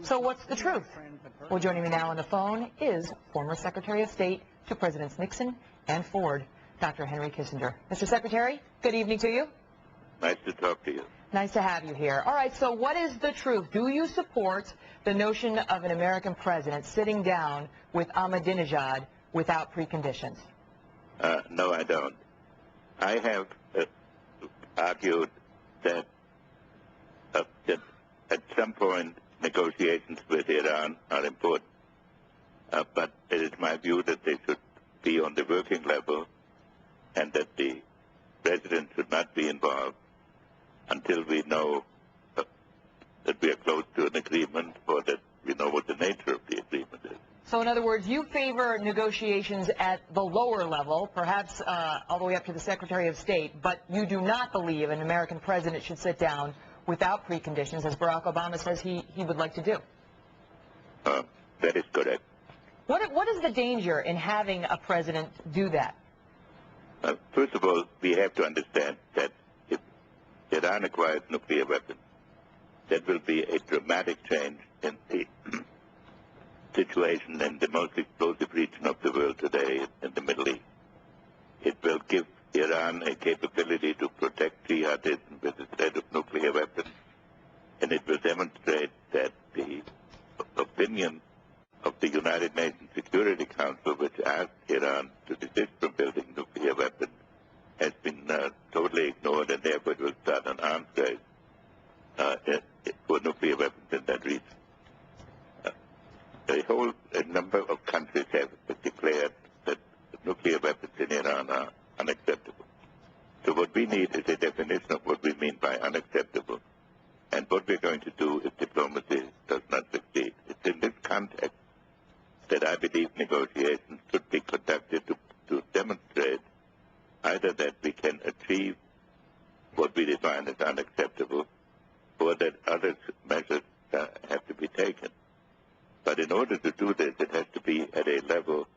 So what's the truth? Well, joining me now on the phone is former Secretary of State to Presidents Nixon and Ford, Dr. Henry Kissinger. Mr. Secretary, good evening to you. Nice to talk to you. Nice to have you here. All right, so what is the truth? Do you support the notion of an American president sitting down with Ahmadinejad without preconditions? No, I don't. I have argued that at some point negotiations with Iran are important, but it is my view that they should be on the working level and that the president should not be involved until we know that we are close to an agreement or that we know what the nature of the agreement is. So in other words, you favor negotiations at the lower level, perhaps all the way up to the Secretary of State, but you do not believe an American president should sit down without preconditions, as Barack Obama says he would like to do. That is correct. What is the danger in having a president do that? First of all, we have to understand that if Iran acquires nuclear weapons, that will be a dramatic change in the situation in the most explosive region of the world today, in the Middle East. It will give Iran a capability to protect jihadism with the threat of nuclear weapons, and it will demonstrate that the opinion of the United Nations Security Council, which asked Iran to desist from building nuclear weapons, has been totally ignored, and therefore it will start an arms race for nuclear weapons in that region. A number of countries have declared that nuclear weapons in Iran are unacceptable. So what we need is a definition of what we mean by unacceptable, and what we're going to do if diplomacy does not succeed. It's in this context that I believe negotiations should be conducted to demonstrate either that we can achieve what we define as unacceptable, or that other measures have to be taken. But in order to do this, it has to be at a level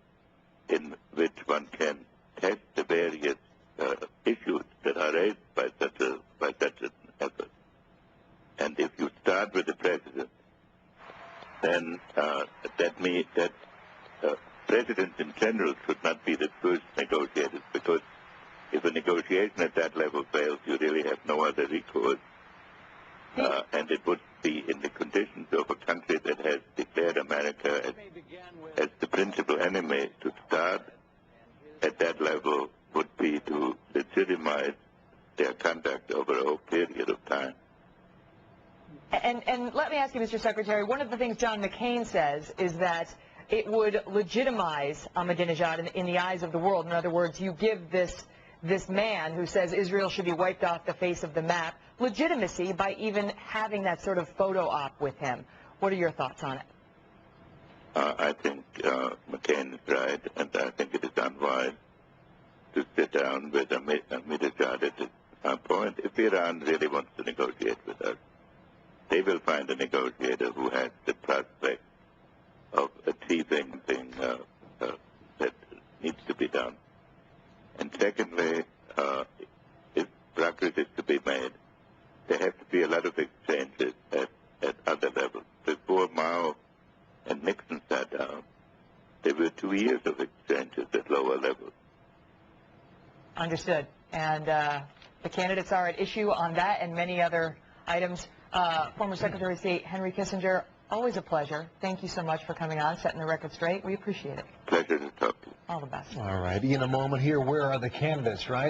in which one can test the various issues that are raised by such an effort. And if you start with the president, then that means that presidents in general should not be the first negotiators, because if a negotiation at that level fails, you really have no other recourse. And it would be in the conditions of a country that has declared America as the principal enemy. To start at that level would be to legitimize their conduct over a whole period of time. And let me ask you, Mr. Secretary, one of the things John McCain says is that it would legitimize Ahmadinejad in the eyes of the world. In other words, you give this man who says Israel should be wiped off the face of the map legitimacy by even having that sort of photo op with him. What are your thoughts on it? I think McCain is right, and I think it is unwise to sit down with Ahmadinejad at this point. If Iran really wants to negotiate with us, they will find a negotiator who has the prospect of achieving things that needs to be done. And secondly, if progress is to be made, there have to be a lot of exchanges at other levels. Before Mao and Nixon sat down, there were 2 years of exchanges at lower levels. Understood. And the candidates are at issue on that and many other items. Former Secretary of State Henry Kissinger, always a pleasure. Thank you so much for coming on, setting the record straight. We appreciate it. Pleasure to talk to you. All the best. All right. In a moment here, where are the candidates, right?